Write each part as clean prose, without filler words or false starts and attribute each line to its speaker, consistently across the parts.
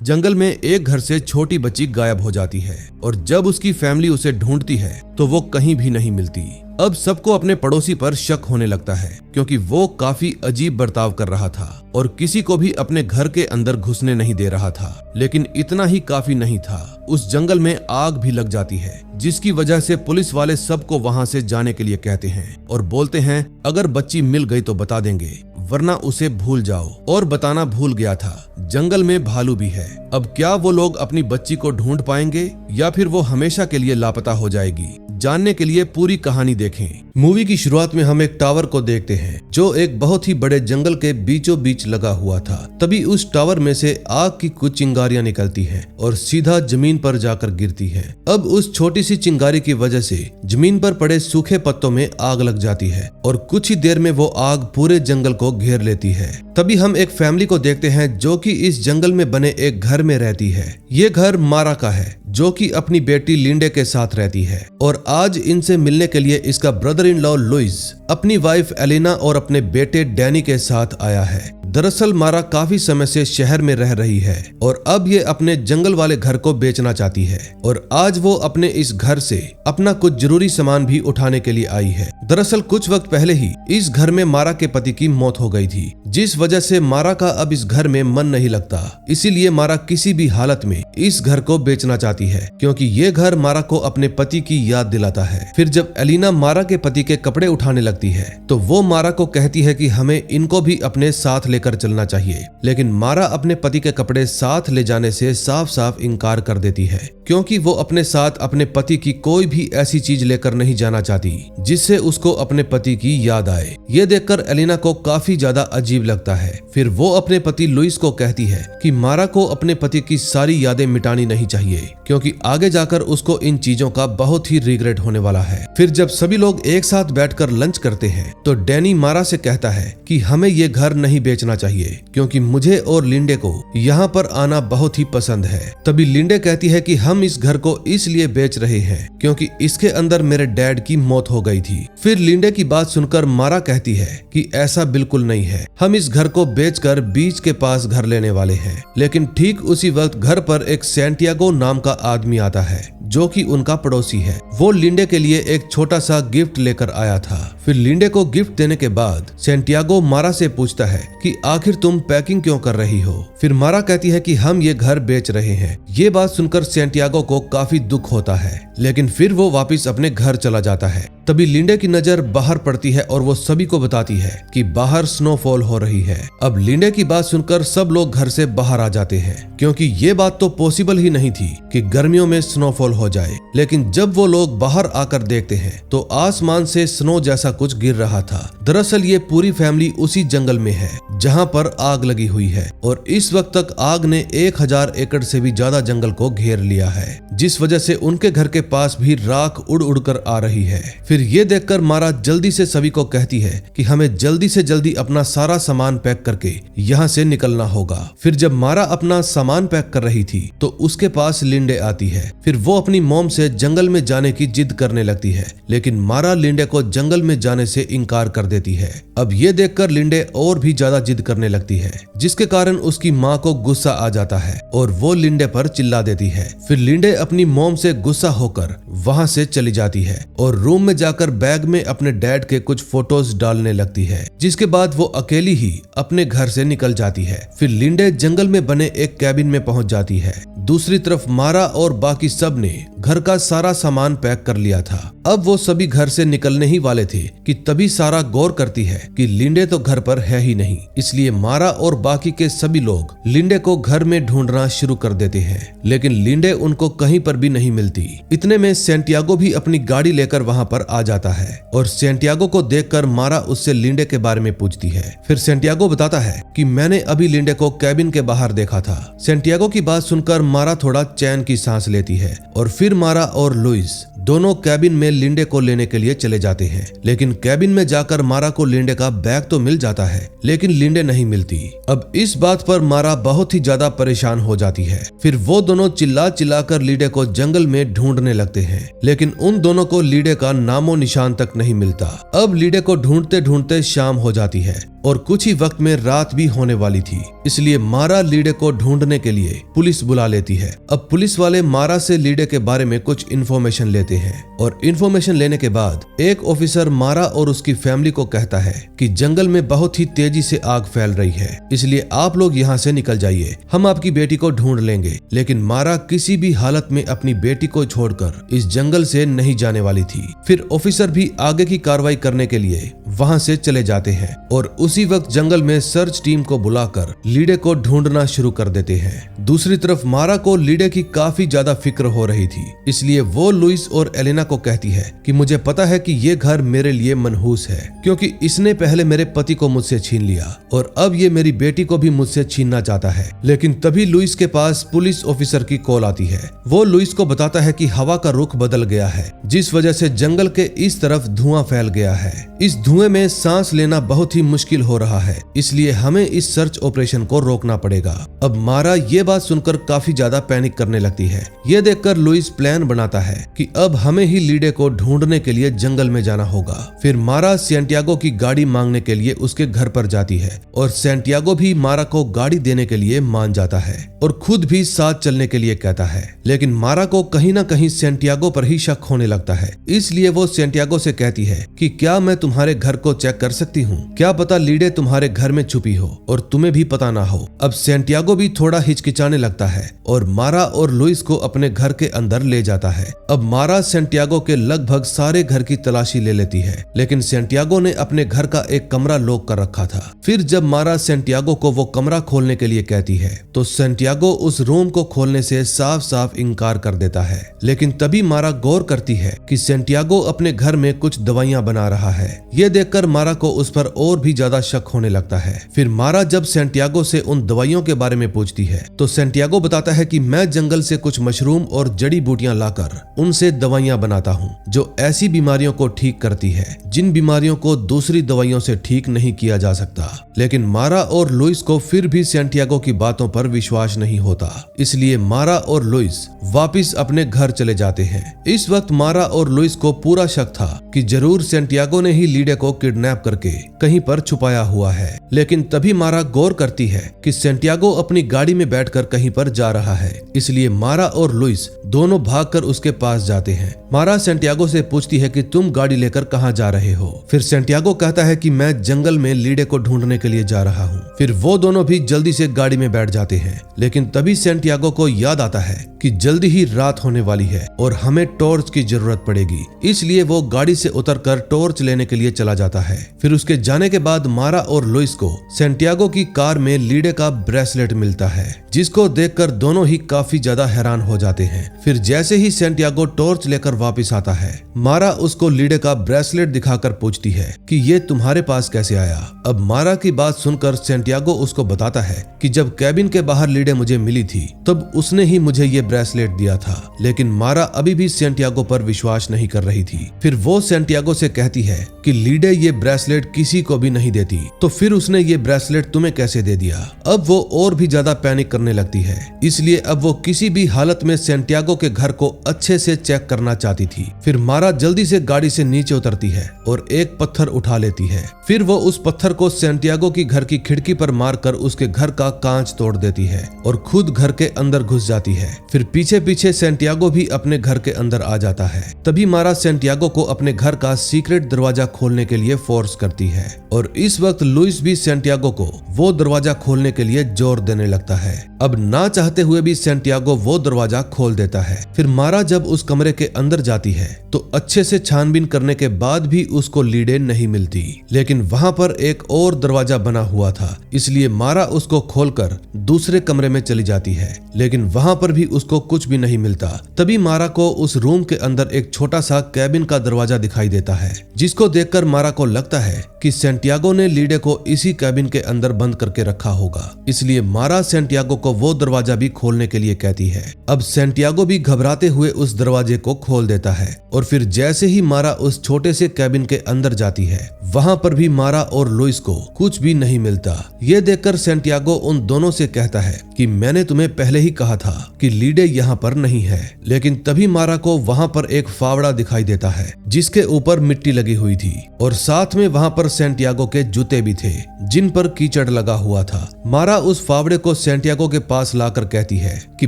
Speaker 1: जंगल में एक घर से छोटी बच्ची गायब हो जाती है और जब उसकी फैमिली उसे ढूंढती है तो वो कहीं भी नहीं मिलती। अब सबको अपने पड़ोसी पर शक होने लगता है क्योंकि वो काफी अजीब बर्ताव कर रहा था और किसी को भी अपने घर के अंदर घुसने नहीं दे रहा था। लेकिन इतना ही काफी नहीं था, उस जंगल में आग भी लग जाती है जिसकी वजह से पुलिस वाले सबको वहां से जाने के लिए कहते हैं और बोलते हैं अगर बच्ची मिल गई तो बता देंगे वरना उसे भूल जाओ। और बताना भूल गया था, जंगल में भालू भी है। अब क्या वो लोग अपनी बच्ची को ढूंढ पाएंगे या फिर वो हमेशा के लिए लापता हो जाएगी? जानने के लिए पूरी कहानी देखें। मूवी की शुरुआत में हम एक टावर को देखते हैं जो एक बहुत ही बड़े जंगल के बीचों बीच लगा हुआ था। तभी उस टावर में से आग की कुछ चिंगारियां निकलती हैं और सीधा जमीन पर जाकर गिरती हैं। अब उस छोटी सी चिंगारी की वजह से जमीन पर पड़े सूखे पत्तों में आग लग जाती है और कुछ ही देर में वो आग पूरे जंगल को घेर लेती है। तभी हम एक फैमिली को देखते हैं जो कि इस जंगल में बने एक घर में रहती है। ये घर मारा का है जो कि अपनी बेटी लिंडे के साथ रहती है और आज इनसे मिलने के लिए इसका ब्रदर इन लॉ लुइस अपनी वाइफ एलिना और अपने बेटे डैनी के साथ आया है। दरअसल मारा काफी समय से शहर में रह रही है और अब ये अपने जंगल वाले घर को बेचना चाहती है और आज वो अपने इस घर से अपना कुछ जरूरी सामान भी उठाने के लिए आई है। दरअसल कुछ वक्त पहले ही इस घर में मारा के पति की मौत हो गई थी जिस वजह से मारा का अब इस घर में मन नहीं लगता। इसीलिए मारा किसी भी हालत में इस घर को बेचना चाहती है क्योंकि ये घर मारा को अपने पति की याद दिलाता है। फिर जब एलिना मारा के पति के कपड़े उठाने लगती है तो वो मारा को कहती है कि हमें इनको भी अपने साथ लेकर चलना चाहिए, लेकिन मारा अपने पति के कपड़े साथ ले जाने से साफ साफ इनकार कर देती है क्योंकि वो अपने साथ अपने पति की कोई भी ऐसी चीज लेकर नहीं जाना चाहती जिससे उसको अपने पति की याद आए। ये देखकर एलिना को काफी ज्यादा अजीब लगता है। फिर वो अपने पति लुइस को कहती है कि मारा को अपने पति की सारी यादें मिटानी नहीं चाहिए क्योंकि आगे जाकर उसको इन चीजों का बहुत ही रिग्रेट होने वाला है। फिर जब सभी लोग एक साथ बैठकर लंच करते हैं तो डैनी मारा से कहता है कि हमें ये घर नहीं बेचना चाहिए क्योंकि मुझे और लिंडे को यहाँ पर आना बहुत ही पसंद है। तभी लिंडे कहती है कि हम इस घर को इसलिए बेच रहे हैं क्योंकि इसके अंदर मेरे डैड की मौत हो गई थी। फिर लिंडे की बात सुनकर मारा कहती है कि ऐसा बिल्कुल नहीं है, हम इस घर को बेचकर बीच के पास घर लेने वाले हैं। लेकिन ठीक उसी वक्त घर पर एक सैंटियागो नाम का आदमी आता है जो कि उनका पड़ोसी है। वो लिंडे के लिए एक छोटा सा गिफ्ट लेकर आया था। फिर लिंडे को गिफ्ट देने के बाद सैंटियागो मारा से पूछता है कि आखिर तुम पैकिंग क्यों कर रही हो। फिर मारा कहती है कि हम ये घर बेच रहे हैं। ये बात सुनकर सैंटियागो को काफी दुख होता है लेकिन फिर वो वापस अपने घर चला जाता है। तभी लिंडे की नजर बाहर पड़ती है और वो सभी को बताती है कि बाहर स्नोफॉल हो रही है। अब लिंडे की बात सुनकर सब लोग घर से बाहर आ जाते हैं क्योंकि ये बात तो पॉसिबल ही नहीं थी कि गर्मियों में स्नोफॉल हो जाए। लेकिन जब वो लोग बाहर आकर देखते हैं तो आसमान से स्नो जैसा कुछ गिर रहा था। दरअसल ये पूरी फैमिली उसी जंगल में है जहाँ पर आग लगी हुई है और इस वक्त तक आग ने 1000 एकड़ से भी ज्यादा जंगल को घेर लिया है जिस वजह से उनके घर के पास भी राख उड़ उड़ कर आ रही है। फिर ये देखकर मारा जल्दी से सभी को कहती है कि हमें जल्दी से जल्दी अपना सारा सामान पैक करके यहाँ से निकलना होगा। फिर जब मारा अपना सामान पैक कर रही थी तो उसके पास लिंडे आती है। फिर वो अपनी मॉम से जंगल में जाने की जिद करने लगती है लेकिन मारा लिंडे को जंगल में जाने से इनकार कर देती है। अब ये देखकर लिंडे और भी ज्यादा जिद करने लगती है जिसके कारण उसकी माँ को गुस्सा आ जाता है और वो लिंडे पर चिल्ला देती है। फिर लिंडे अपनी मॉम से गुस्सा होकर वहां से चली जाती है और रूम में जाकर बैग में अपने डैड के कुछ फोटोज डालने लगती है जिसके बाद वो अकेली ही अपने घर से निकल जाती है। फिर लिंडे जंगल में बने एक कैबिन में पहुंच जाती है। दूसरी तरफ मारा और बाकी सब ने घर का सारा सामान पैक कर लिया था। अब वो सभी घर से निकलने ही वाले थे कि तभी सारा गौर करती है कि लिंडे तो घर पर है ही नहीं। इसलिए मारा और बाकी के सभी लोग लिंडे को घर में ढूंढना शुरू कर देते हैं लेकिन लिंडे उनको कहीं पर भी नहीं मिलती। इतने में सैंटियागो भी अपनी गाड़ी लेकर वहां पर आ जाता है और सैंटियागो को देखकर मारा उससे लिंडे के बारे में पूछती है। फिर सैंटियागो बताता है कि मैंने अभी लिंडे को कैबिन के बाहर देखा था। सैंटियागो की बात सुनकर मारा थोड़ा चैन की सांस लेती है और फिर मारा और लुइस दोनों कैबिन में लिंडे को लेने के लिए चले जाते हैं, लेकिन कैबिन में जाकर मारा को लिंडे का बैग तो मिल जाता है, लेकिन लिंडे नहीं मिलती। अब इस बात पर मारा बहुत ही ज्यादा परेशान हो जाती है। फिर वो दोनों चिल्ला चिल्ला कर लिंडे को जंगल में ढूंढने लगते हैं, लेकिन उन दोनों को लिंडे का नामो निशान तक नहीं मिलता। अब लिंडे को ढूंढते ढूंढते शाम हो जाती है और कुछ ही वक्त में रात भी होने वाली थी, इसलिए मारा लिंडे को ढूंढने के लिए पुलिस बुला लेती है। अब पुलिस वाले मारा से लिंडे के बारे में कुछ इन्फॉर्मेशन लेते हैं और इन्फॉर्मेशन लेने के बाद एक ऑफिसर मारा और उसकी फैमिली को कहता है कि जंगल में बहुत ही तेजी से आग फैल रही है, इसलिए आप लोग यहाँ से निकल जाइए, हम आपकी बेटी को ढूंढ लेंगे। लेकिन मारा किसी भी हालत में अपनी बेटी को छोड़कर इस जंगल से नहीं जाने वाली थी। फिर ऑफिसर भी आगे की कार्रवाई करने के लिए वहाँ से चले जाते हैं और उसी वक्त जंगल में सर्च टीम को बुलाकर लिंडे को ढूंढना शुरू कर देते हैं। दूसरी तरफ मारा को लिंडे की काफी ज्यादा फिक्र हो रही थी, इसलिए वो लुइस और एलेना को कहती है कि मुझे पता है कि ये घर मेरे लिए मनहूस है, क्योंकि इसने पहले मेरे पति को मुझसे छीन लिया और अब ये मेरी बेटी को भी मुझसे छीनना चाहता है। लेकिन तभी लुइस के पास पुलिस ऑफिसर की कॉल आती है। वो लुइस को बताता है कि हवा का रुख बदल गया है, जिस वजह से जंगल के इस तरफ धुआं फैल गया है। इस धुएं में सांस लेना बहुत ही मुश्किल हो रहा है, इसलिए हमें इस सर्च ऑपरेशन को रोकना पड़ेगा। अब मारा ये बात सुनकर काफी ज्यादा पैनिक करने लगती है। ये देखकर लुइस प्लान बनाता है कि अब हमें ही लिंडे को ढूंढने के लिए जंगल में जाना होगा। फिर मारा सैंटियागो की गाड़ी मांगने के लिए उसके घर पर जाती है और सैंटियागो भी मारा को गाड़ी देने के लिए मान जाता है और खुद भी साथ चलने के लिए कहता है। लेकिन मारा को कहीं ना कहीं सैंटियागो पर ही शक होने लगता है, इसलिए वो सैंटियागो से कहती है कि क्या मैं तुम्हारे घर को चेक कर सकती हूँ, क्या पता लिंडे तुम्हारे घर में छुपी हो और तुम्हें भी पता ना हो। अब सैंटियागो भी थोड़ा हिचकिचाने लगता है और मारा और लुइस को अपने घर के अंदर ले जाता है। अब मारा सैंटियागो के लगभग सारे घर की तलाशी ले लेती है, लेकिन सैंटियागो ने अपने घर का एक कमरा लॉक कर रखा था। फिर जब मारा सैंटियागो को वो कमरा खोलने के लिए कहती है तो सैंटियागो उस रूम को खोलने से साफ साफ इनकार कर देता है। लेकिन तभी मारा गौर करती है कि सैंटियागो अपने घर में कुछ दवाइयां बना रहा है। ये देखकर मारा को उस पर और भी ज्यादा शक होने लगता है। फिर मारा जब सैंटियागो से उन दवाइयों के बारे में पूछती है तो सैंटियागो बताता है कि मैं जंगल से कुछ मशरूम और जड़ी बूटियां लाकर उनसे दवाइयां बनाता हूं, जो ऐसी बीमारियों को ठीक करती है जिन बीमारियों को दूसरी दवाइयों से ठीक नहीं किया जा सकता। लेकिन मारा और लुइस को फिर भी सैंटियागो की बातों पर विश्वास नहीं होता, इसलिए मारा और लुइस वापिस अपने घर चले जाते हैं। इस वक्त मारा और लुइस को पूरा शक था कि जरूर सैंटियागो ने ही लिंडे को किडनैप करके कहीं पर छुपाया हुआ है। लेकिन तभी मारा गौर करती है कि सैंटियागो अपनी गाड़ी में बैठकर कहीं पर जा रहा है, इसलिए मारा और लुइस दोनों भागकर उसके पास जाते हैं। मारा सैंटियागो से पूछती है कि तुम गाड़ी लेकर कहाँ जा रहे हो। फिर सैंटियागो कहता है कि मैं जंगल में लिंडे को ढूंढने के लिए जा रहा हूँ। फिर वो दोनों भी जल्दी से गाड़ी में बैठ जाते हैं, लेकिन तभी सैंटियागो को याद आता है कि जल्दी ही रात होने वाली है और हमें टॉर्च की जरूरत पड़ेगी, इसलिए वो गाड़ी से उतरकर टॉर्च लेने के लिए चला जाता है। फिर उसके जाने के बाद मारा और लुइस को सैंटियागो की कार में लिंडे का ब्रेसलेट मिलता है, जिसको देखकर दोनों ही काफी ज्यादा हैरान हो जाते हैं। फिर जैसे ही सैंटियागो टॉर्च लेकर वापस आता है, मारा उसको लिंडे का ब्रेसलेट दिखाकर पूछती है कि ये तुम्हारे पास कैसे आया। अब मारा की बात सुनकर सैंटियागो उसको बताता है कि जब कैबिन के बाहर लिंडे मुझे मिली थी तब उसने ही मुझे ये ब्रेसलेट दिया था। लेकिन मारा अभी भी सैंटियागो पर विश्वास नहीं कर रही थी। फिर वो सैंटियागो से कहती है कि लिंडे ये ब्रेसलेट किसी को भी नहीं देती, तो फिर उसने ये ब्रेसलेट तुम्हें कैसे दे दिया। अब वो और भी ज्यादा पैनिक करने लगती है, इसलिए अब वो किसी भी हालत में सैंटियागो के घर को अच्छे से चेक करना चाहती थी। फिर मारा जल्दी से गाड़ी से नीचे उतरती है और एक पत्थर उठा लेती है। फिर वो उस पत्थर को सैंटियागो की घर की खिड़की पर मारकर उसके घर का कांच तोड़ देती है और खुद घर के अंदर घुस जाती है। फिर पीछे पीछे सैंटियागो भी अपने घर के अंदर आ जाता है। तभी मारा सैंटियागो को अपने घर का सीक्रेट दरवाजा खोलने के लिए फोर्स करती है और इस वक्त लुइस भी सैंटियागो को वो दरवाजा खोलने के लिए जोर देने लगता है। अब ना चाहते हुए भी सैंटियागो वो दरवाजा खोल देता है। फिर मारा जब उस कमरे के अंदर जाती है तो अच्छे से छानबीन करने के बाद भी उसको लिंडे नहीं मिलती, लेकिन वहां पर एक और दरवाजा बना हुआ था, इसलिए मारा उसको खोलकर दूसरे कमरे में चली जाती है। लेकिन वहां पर भी उस उसको कुछ भी नहीं मिलता। तभी मारा को उस रूम के अंदर एक छोटा सा कैबिन का दरवाजा दिखाई देता है, जिसको देखकर मारा को लगता है कि सैंटियागो ने लीडे को इसी कैबिन के अंदर बंद करके रखा होगा। इसलिए मारा सैंटियागो को वो दरवाजा भी खोलने के लिए कहती है। अब सैंटियागो भी घबराते हुए उस दरवाजे को खोल देता है और फिर जैसे ही मारा उस छोटे से कैबिन के अंदर जाती है, वहां पर भी मारा और लुइस को कुछ भी नहीं मिलता। ये देखकर सैंटियागो उन दोनों से कहता है कि मैंने तुम्हें पहले ही कहा था कि लीडे यहाँ पर नहीं है। लेकिन तभी मारा को वहां पर एक फावड़ा दिखाई देता है, जिसके ऊपर मिट्टी लगी हुई थी और साथ में वहां पर सैंटियागो के जूते भी थे, जिन पर कीचड़ लगा हुआ था। मारा उस फावड़े को सैंटियागो के पास लाकर कहती है कि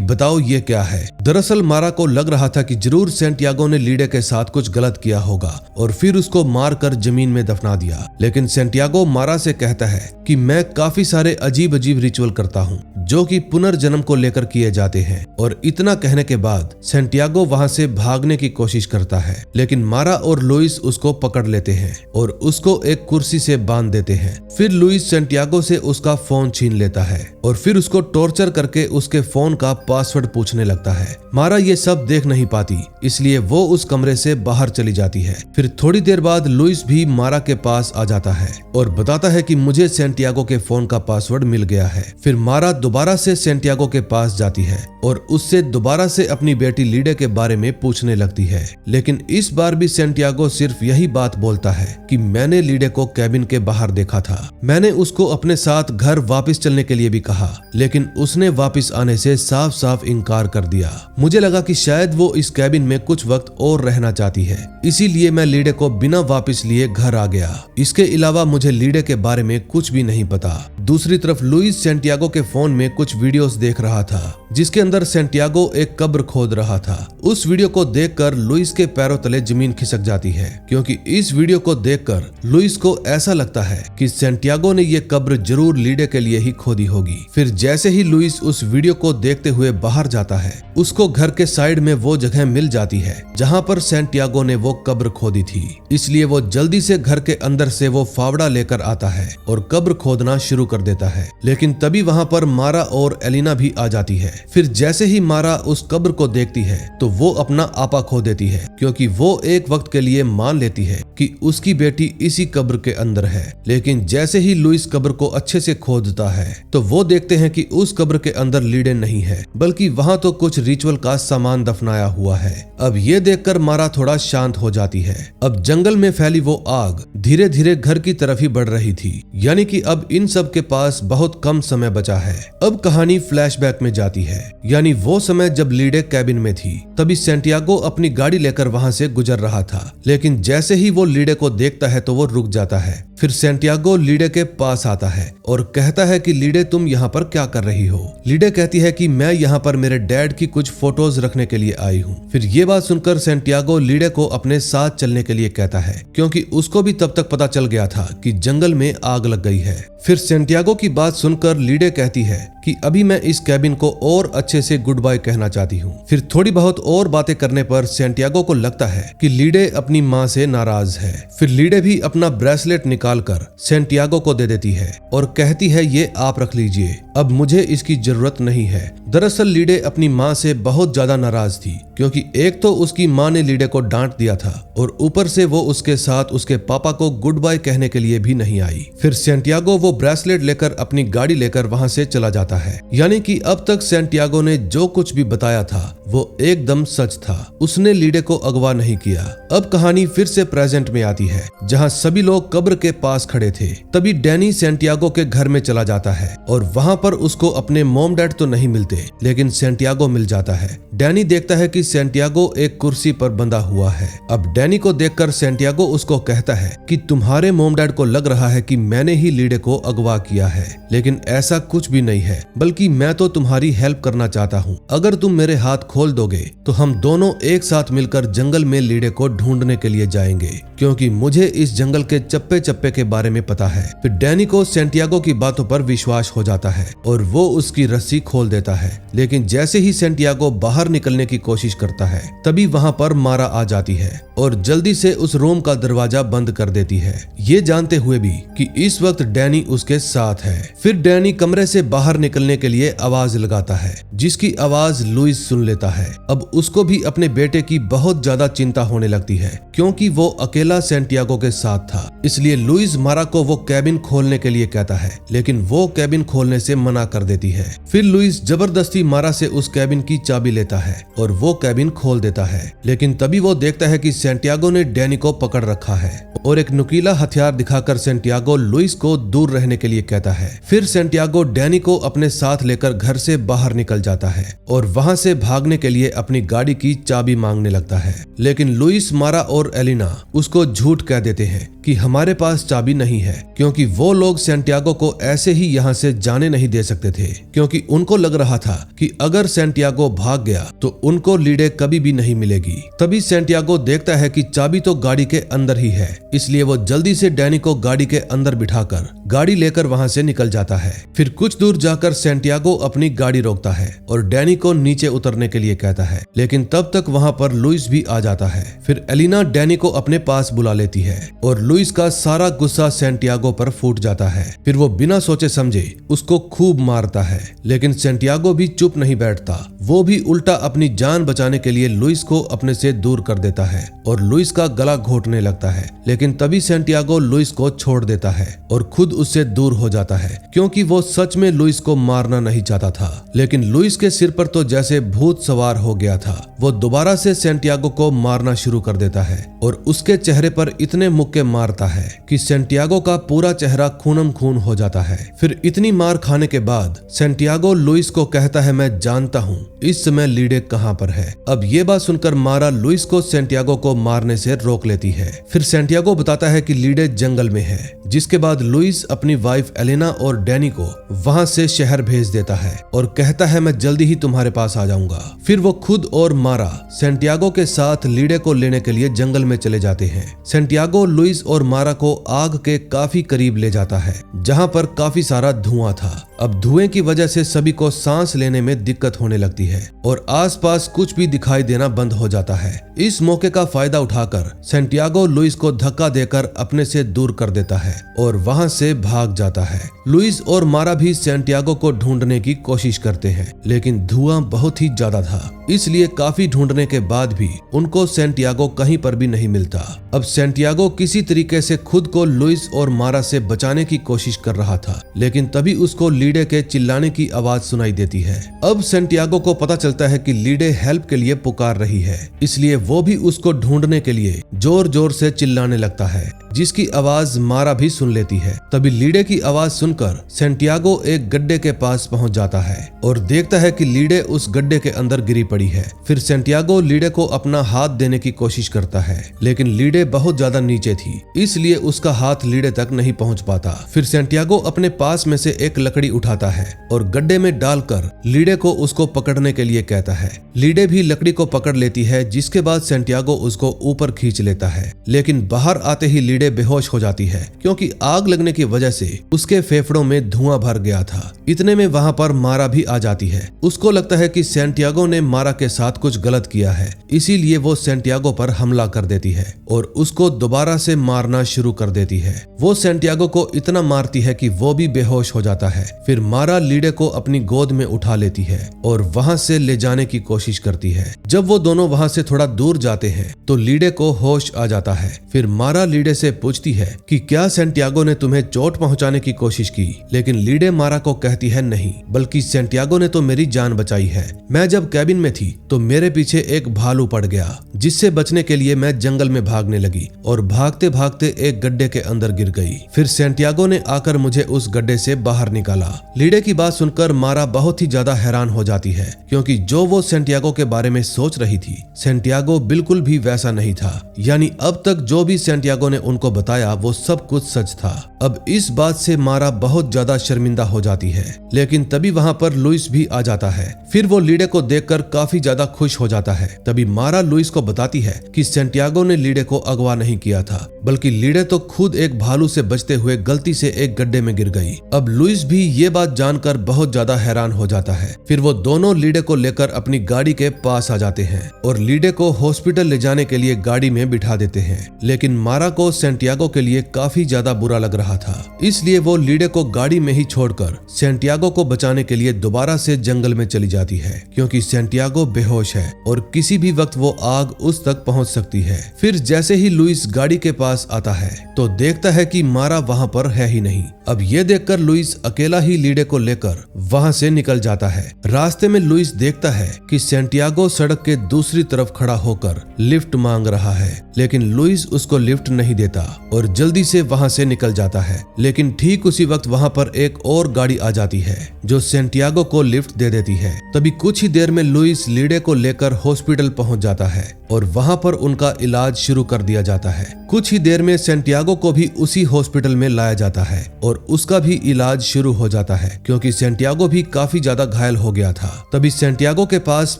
Speaker 1: बताओ ये क्या है। दरअसल मारा को लग रहा था कि जरूर सैंटियागो ने लीडे के साथ कुछ गलत किया होगा और फिर उसको मारकर जमीन में दफना दिया। लेकिन सैंटियागो मारा से कहता है कि मैं काफी सारे अजीब अजीब रिचुअल करता हूँ जो कि पुनर्जन्म को लेकर किए जाते हैं। और इतना कहने के बाद सैंटियागो वहां से भागने की कोशिश करता है, लेकिन मारा और लुइस उसको पकड़ लेते हैं और उसको एक कुर्सी से बांध देते हैं। फिर लुइस सैंटियागो से उसका फोन छीन लेता है और फिर उसको टॉर्चर करके उसके फोन का पासवर्ड पूछने लगता है। मारा ये सब देख नहीं पाती, इसलिए वो उस कमरे से बाहर चली जाती है। फिर थोड़ी देर बाद लुइस भी मारा के पास आ जाता है और बताता है कि मुझे सैंटियागो के फोन का पासवर्ड मिल गया है। फिर मारा दोबारा से सैंटियागो के पास जाती है और उससे दोबारा से अपनी बेटी लीडे के बारे में पूछने लगती है। लेकिन इस बार भी सैंटियागो सिर्फ यही बात बोलता है कि मैंने लीडे को कैबिन के बाहर देखा था। मैंने उसको अपने साथ घर वापस चलने के लिए भी कहा, लेकिन उसने वापस आने से साफ साफ इनकार कर दिया। मुझे लगा कि शायद वो इस कैबिन में कुछ वक्त और रहना चाहती है, इसीलिए मैं लीडे को बिना वापस लिए घर आ गया। इसके अलावा मुझे लीडे के बारे में कुछ भी नहीं पता। दूसरी तरफ लुइस सैंटियागो के फोन में कुछ वीडियोस देख रहा था, जिसके अंदर सैंटियागो एक कब्र खोद रहा था। उस वीडियो को देखकर लुइस के पैरों तले जमीन खिसक जाती है, क्योंकि इस वीडियो को देखकर लुइस को ऐसा लगता है कि सैंटियागो ने ये कब्र जरूर लीडे के लिए ही खोदी होगी। फिर जैसे ही लुइस उस वीडियो को देखते हुए बाहर जाता है, उसको घर के साइड में वो जगह मिल जाती है जहाँ पर सैंटियागो ने वो कब्र खोदी थी। इसलिए वो जल्दी से घर के अंदर से वो फावड़ा लेकर आता है और कब्र खोदना शुरू कर देता है। लेकिन तभी वहाँ पर मारा और एलिना भी आ जाती है। फिर जैसे ही मारा उस कब्र को देखती है तो वो अपना आपा खो देती है, क्योंकि वो एक वक्त के लिए मान लेती है कि उसकी बेटी इसी कब्र के अंदर है। लेकिन जैसे ही लुइस कब्र को अच्छे से खोदता है तो वो देखते हैं कि उस कब्र के अंदर लीडे नहीं है, बल्कि वहाँ तो कुछ रिचुअल का सामान दफनाया हुआ है। अब ये देखकर मारा थोड़ा शांत हो जाती है। अब जंगल में फैली वो आग धीरे धीरे घर की तरफ ही बढ़ रही थी, यानी कि अब इन सब के पास बहुत कम समय बचा है। अब कहानी फ्लैशबैक में जाती है, यानी वो समय जब लीडे कैबिन में थी। तभी सैंटियागो अपनी गाड़ी लेकर वहां से गुजर रहा था, लेकिन जैसे ही वो लीडे को देखता है तो वो रुक जाता है। फिर सैंटियागो लीडे के पास आता है और कहता है कि लीडे तुम यहाँ पर क्या कर रही हो। लीडे कहती है कि मैं यहाँ पर मेरे डैड की कुछ फोटोज रखने के लिए आई हूँ। फिर ये बात सुनकर सैंटियागो लीडे को अपने साथ चलने के लिए कहता है, क्योंकि उसको भी तब तक पता चल गया था कि जंगल में आग लग गई है। फिर सैंटियागो की बात सुनकर लीडे कहती है कि अभी मैं इस कैबिन को और अच्छे से गुड बाय कहना चाहती हूँ। फिर थोड़ी बहुत और बातें करने पर सैंटियागो को लगता है कि लीडे अपनी माँ से नाराज है। फिर लीडे भी अपना ब्रेसलेट निकालकर सैंटियागो को दे देती है और कहती है ये आप रख लीजिए, अब मुझे इसकी जरूरत नहीं है। दरअसल लीडे अपनी माँ से बहुत ज्यादा नाराज थी, क्योंकि एक तो उसकी माँ ने लीडे को डांट दिया था और ऊपर से वो उसके साथ उसके पापा को गुड बाय कहने के लिए भी नहीं आई। फिर सैंटियागो वो ब्रेसलेट लेकर अपनी गाड़ी लेकर वहां से चला जाता है, यानी कि अब तक सैंटियागो ने जो कुछ भी बताया था वो एकदम सच था। उसने लीडे को अगवा नहीं किया। अब कहानी फिर से प्रेजेंट में आती है, जहां सभी लोग कब्र के पास खड़े थे। तभी डैनी सैंटियागो के घर में चला जाता है और वहां पर उसको अपने मॉम डैड तो नहीं मिलते, लेकिन सैंटियागो मिल जाता है। डैनी देखता है कि सैंटियागो एक कुर्सी पर बंधा हुआ है। अब डैनी को देखकर सैंटियागो उसको कहता है कि तुम्हारे मॉम डैड को लग रहा है कि मैंने ही लीडे को अगवा किया है, लेकिन ऐसा कुछ भी नहीं है, बल्कि मैं तो तुम्हारी हेल्प करना चाहता हूँ। अगर तुम मेरे हाथ खोल दोगे तो हम दोनों एक साथ मिलकर जंगल में लीडे को ढूंढने के लिए जाएंगे, क्योंकि मुझे इस जंगल के चप्पे चप्पे के बारे में पता है। फिर डैनी को सैंटियागो की बातों पर विश्वास हो जाता है और वो उसकी रस्सी खोल देता है। है, लेकिन जैसे ही सैंटियागो बाहर निकलने की कोशिश करता है तभी वहां पर मारा आ जाती है और जल्दी से उस रूम का दरवाजा बंद कर देती है, ये जानते हुए भी कि इस वक्त डैनी उसके साथ है। फिर डैनी कमरे से बाहर निकलने के लिए आवाज लगाता है, जिसकी आवाज लुइस सुन लेता है। अब उसको भी अपने बेटे की बहुत ज्यादा चिंता होने लगती है, क्योंकि वो अकेला सैंटियागो के साथ था। इसलिए लुइस मारा को वो कैबिन खोलने के लिए कहता है, लेकिन वो कैबिन खोलने से मना कर देती है। फिर लुइस जबरदस्ती मारा से उस कैबिन की चाबी लेता है और वो कैबिन खोल देता है, लेकिन तभी वो देखता है कि सैंटियागो ने डैनी को पकड़ रखा है और एक नुकीला हथियार दिखाकर सैंटियागो लुइस को दूर रहने के लिए कहता है। फिर सैंटियागो डैनी को अपने साथ लेकर घर से बाहर निकल जाता है और वहां से भागने के लिए अपनी गाड़ी की चाबी मांगने लगता है, लेकिन लुइस, मारा और एलिना उसको झूठ कह देते हैं कि हमारे पास चाबी नहीं है, क्योंकि वो लोग सैंटियागो को ऐसे ही यहाँ से जाने नहीं दे सकते थे, क्योंकि उनको लग रहा था कि अगर सैंटियागो भाग गया तो उनको लीडे कभी भी नहीं मिलेगी। तभी सैंटियागो देखता है कि चाबी तो गाड़ी के अंदर ही है, इसलिए वो जल्दी से डैनी को गाड़ी के अंदर बिठाकर गाड़ी लेकर वहां से निकल जाता है। फिर कुछ दूर जाकर सैंटियागो अपनी गाड़ी रोकता है और डैनी को नीचे उतरने के लिए कहता है, लेकिन तब तक वहां पर लुइस भी आ जाता है। फिर एलिना डैनी को अपने पास बुला लेती है और लुइस का सारा गुस्सा सैंटियागो पर फूट जाता है। फिर वो बिना सोचे समझे उसको खूब मारता है, लेकिन सैंटियागो भी चुप नहीं बैठता। वो भी उल्टा अपनी जान बचाने के लिए लुइस को अपने से दूर कर देता है और लुइस का गला घोटने लगता है, लेकिन तभी सैंटियागो लुइस को छोड़ देता है और खुद उससे दूर हो जाता है, क्योंकि वो सच में लुइस को मारना नहीं चाहता था। लेकिन लुइस के सिर पर तो जैसे भूत सवार हो गया था। वो दोबारा से सैंटियागो को मारना शुरू कर देता है और उसके चेहरे पर इतने मुक्के मारता है कि सैंटियागो का पूरा चेहरा खूनम खून हो जाता है। फिर इतनी मार खाने के बाद सैंटियागो लुइस को कहता है, मैं जानता हूँ इस समय लीडे कहाँ पर है। अब ये बात सुनकर मारा लुइस को सैंटियागो को मारने से रोक लेती है। फिर सैंटियागो बताता है कि लीडे जंगल में है, जिसके बाद लुइस अपनी वाइफ एलेना और डैनी को वहां से शहर भेज देता है और कहता है, मैं जल्दी ही तुम्हारे पास आ जाऊंगा। फिर वो खुद और मारा सैंटियागो के साथ लीडे को लेने के लिए जंगल में चले जाते हैं। सैंटियागो लुइस और मारा को आग के काफी करीब ले जाता है, जहां पर काफी सारा धुआं था। अब धुएं की वजह से सभी को सांस लेने में दिक्कत होने लगती है और आसपास कुछ भी दिखाई देना बंद हो जाता है। इस मौके का फायदा उठाकर सैंटियागो लुइस को धक्का देकर अपने से दूर कर देता है और वहां से भाग जाता है। लुइस और मारा भी सैंटियागो को ढूंढने की कोशिश करते हैं, लेकिन धुआं बहुत ही ज्यादा था, इसलिए काफी ढूंढने के बाद भी उनको सैंटियागो कहीं पर भी नहीं मिलता। अब सैंटियागो किसी तरीके से खुद को लुइस और मारा से बचाने की कोशिश कर रहा था, लेकिन तभी उसको लीडे के चिल्लाने की आवाज सुनाई देती है। अब सैंटियागो को पता चलता है कि लीडे हेल्प के लिए पुकार रही है, इसलिए वो भी उसको ढूंढने के लिए जोर जोर से चिल्लाने लगता है, जिसकी आवाज मारा भी सुन लेती है। तभी लीडे की आवाज सुनकर सैंटियागो एक गड्ढे के पास पहुंच जाता है और देखता है कि लीडे उस गड्ढे के अंदर गिरी पड़ी है। फिर सैंटियागो लीडे को अपना हाथ देने की कोशिश करता है, लेकिन लीडे बहुत ज्यादा नीचे थी, इसलिए उसका हाथ लीडे तक नहीं पहुंच पाता। फिर सैंटियागो अपने पास में से एक लकड़ी उठाता है और गड्ढे में डालकर लीडे को उसको पकड़ने के लिए कहता है। लीडे भी लकड़ी को पकड़ लेती है, जिसके बाद सैंटियागो उसको ऊपर खींच लेता है, लेकिन बाहर आते ही लीडे बेहोश हो जाती है, क्योंकि आग लगने की वजह से उसके फेफड़ों में धुआं भर गया था। इतने में वहां पर मारा भी आ जाती है। उसको लगता है कि सैंटियागो ने मारा के साथ कुछ गलत किया है, इसीलिए वो सैंटियागो पर हमला कर देती है और उसको दोबारा से मारना शुरू कर देती है। वो सैंटियागो को इतना मारती है कि वो भी बेहोश हो जाता है। फिर मारा लीडे को अपनी गोद में उठा लेती है और वहां से ले जाने की कोशिश करती है। जब वो दोनों वहां से थोड़ा दूर जाते हैं तो लीडे को होश आ जाता है। फिर मारा लीडे से पूछती है कि क्या सैंटियागो ने तुम्हें चोट पहुंचाने की कोशिश की, लेकिन लीडे मारा को कहती है नहीं, बल्कि सैंटियागो ने तो मेरी जान बचाई है। मैं जब कैबिन में थी तो मेरे पीछे एक भालू पड़ गया, जिससे बचने के लिए मैं जंगल में भागने लगी और भागते भागते एक गड्ढे के अंदर गिर गई। फिर सैंटियागो ने आकर मुझे उस गड्ढे से बाहर निकाला। लीडे की बात सुनकर मारा बहुत ही ज्यादा हैरान हो जाती है, क्योंकि जो वो सैंटियागो के बारे में सोच रही थी, सैंटियागो बिल्कुल भी वैसा नहीं था। यानी अब तक जो भी सैंटियागो ने उनको बताया वो सब कुछ सच था। अब इस बात से मारा बहुत ज्यादा शर्मिंदा हो जाती है। लेकिन तभी वहाँ पर लुइस भी आ जाता है। फिर वो लीडे को देखकर काफी ज्यादा खुश हो जाता है। तभी मारा लुइस को बताती है कि सैंटियागो ने लीडे को अगवा नहीं किया था, बल्कि लीडे तो खुद एक भालू से बचते हुए गलती से एक गड्ढे में गिर गई। अब लुइस भी ये बात जानकर बहुत ज्यादा हैरान हो जाता है। फिर वो दोनों लीडे को लेकर अपनी गाड़ी के पास आ जाते हैं और लीडे को हॉस्पिटल ले जाने के लिए गाड़ी में बिठा देते हैं। लेकिन मारा को सैंटियागो के लिए काफी ज्यादा बुरा लग रहा था, इसलिए वो लीडे को गाड़ी में ही छोड़कर सैंटियागो को बचाने के लिए दोबारा से जंगल में चली जाती है, क्योंकि सैंटियागो बेहोश है और किसी भी वक्त वो आग उस तक पहुंच सकती है। फिर जैसे ही लुइस गाड़ी के पास आता है तो देखता है कि मारा वहां पर है ही नहीं। अब ये देखकर लुइस अकेला ही लीडे को लेकर वहां से निकल जाता है। रास्ते में लुइस देखता है कि सैंटियागो सड़क के दूसरी तरफ खड़ा होकर लिफ्ट मांग रहा है, लेकिन लुइस उसको लिफ्ट नहीं देता और जल्दी से वहां से निकल जाता है। लेकिन ठीक उसी वक्त वहां पर एक और गाड़ी आ जाती है जो सैंटियागो को लिफ्ट दे देती है। तभी कुछ ही देर में लुइस लीडे को लेकर हॉस्पिटल पहुंच जाता है और वहां पर उनका इलाज शुरू कर दिया जाता है। कुछ ही देर में सैंटियागो को भी उसी हॉस्पिटल में लाया जाता है और उसका भी इलाज शुरू हो जाता है, क्योंकि सैंटियागो भी काफी ज्यादा घायल हो गया था। तभी सैंटियागो के पास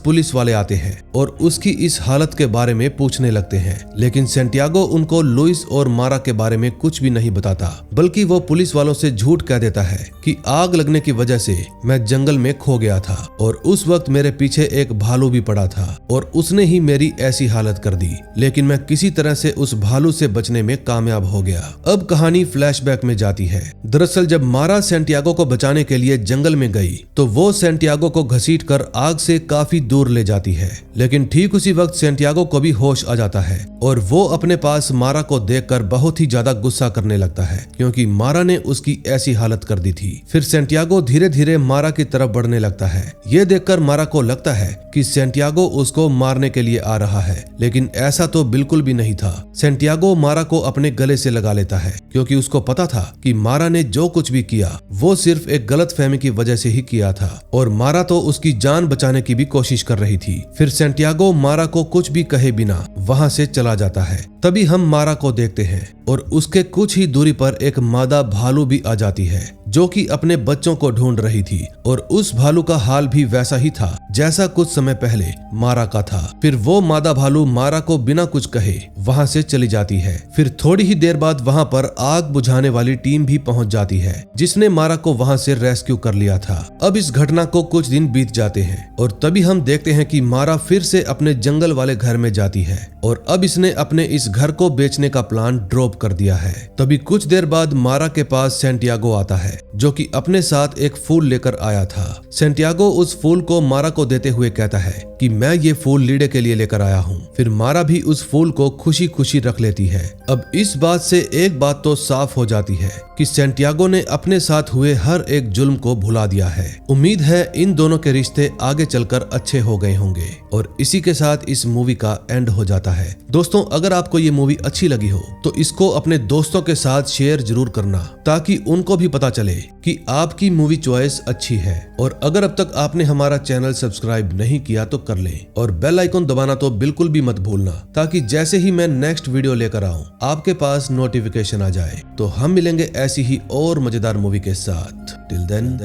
Speaker 1: पुलिस वाले आते हैं और उसकी इस हालत के बारे में पूछने लगते हैं, लेकिन सैंटियागो उनको लुइस और मारा के बारे में कुछ भी नहीं बताता, बल्कि वो पुलिस वालों से झूठ कह देता है कि आग लगने की वजह से मैं जंगल में खो गया था और उस वक्त मेरे पीछे एक भालू भी पड़ा था और उसने ही मेरी ऐसी हालत कर दी, लेकिन मैं किसी तरह से उस भालू से बचने में कामयाब हो गया। अब कहानी फ्लैशबैक में जाती है। दरअसल जब मारा सैंटियागो को बचाने के लिए जंगल में गई तो वो सैंटियागो को घसीटकर आग से काफी दूर ले जाती है, लेकिन ठीक उसी वक्त सैंटियागो को भी होश आ जाता है और वो अपने पास मारा को देखकर बहुत ही ज्यादा गुस्सा करने लगता है, क्योंकि मारा ने उसकी ऐसी हालत कर दी थी। फिर सैंटियागो धीरे धीरे मारा की तरफ बढ़ने लगता है। ये देखकर मारा को लगता है कि सैंटियागो उसको मारने के लिए आ रहा है, लेकिन ऐसा तो बिल्कुल भी नहीं था। सैंटियागो मारा को अपने गले से लगा लेता है, क्योंकि उसको पता था कि मारा ने जो कुछ भी किया वो सिर्फ एक गलतफहमी की वजह से ही किया था और मारा तो उसकी जान बचाने की भी कोशिश कर रही थी। फिर सैंटियागो मारा को कुछ भी कहे बिना वहां से चला जाता है। तभी हम मारा को देखते हैं और उसके कुछ ही दूरी पर एक मादा भालू भी आ जाती है, जो कि अपने बच्चों को ढूंढ रही थी और उस भालू का हाल भी वैसा ही था जैसा कुछ समय पहले मारा का था। फिर वो मादा भालू मारा को बिना कुछ कहे वहां से चली जाती है। फिर थोड़ी ही देर बाद वहां पर आग बुझाने वाली टीम भी पहुंच जाती है, जिसने मारा को वहां से रेस्क्यू कर लिया था। अब इस घटना को कुछ दिन बीत जाते हैं और तभी हम देखते हैं कि मारा फिर से अपने जंगल वाले घर में जाती है और अब इसने अपने इस घर को बेचने का प्लान ड्रॉप कर दिया है। तभी कुछ देर बाद मारा के पास सैंटियागो आता है, जो कि अपने साथ एक फूल लेकर आया था। सैंटियागो उस फूल को मारा को देते हुए कहता है कि मैं ये फूल लीडे के लिए लेकर आया हूँ। फिर मारा भी उस फूल को खुशी खुशी रख लेती है। अब इस बात से एक बात तो साफ हो जाती है कि सैंटियागो ने अपने साथ हुए हर एक जुल्म को भुला दिया है। उम्मीद है इन दोनों के रिश्ते आगे चलकर अच्छे हो गए होंगे और इसी के साथ इस मूवी का एंड हो जाता है। दोस्तों, अगर आपको ये मूवी अच्छी लगी हो तो इसको अपने दोस्तों के साथ शेयर जरूर करना, ताकि उनको भी पता चले कि आपकी मूवी चॉइस अच्छी है। और अगर अब तक आपने हमारा चैनल सब्सक्राइब नहीं किया तो कर लें और बेल आइकन दबाना तो बिल्कुल भी मत भूलना, ताकि जैसे ही मैं नेक्स्ट वीडियो लेकर आऊं आपके पास नोटिफिकेशन आ जाए। तो हम मिलेंगे ऐसी ही और मजेदार मूवी के साथ। Till then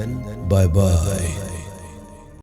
Speaker 1: bye bye.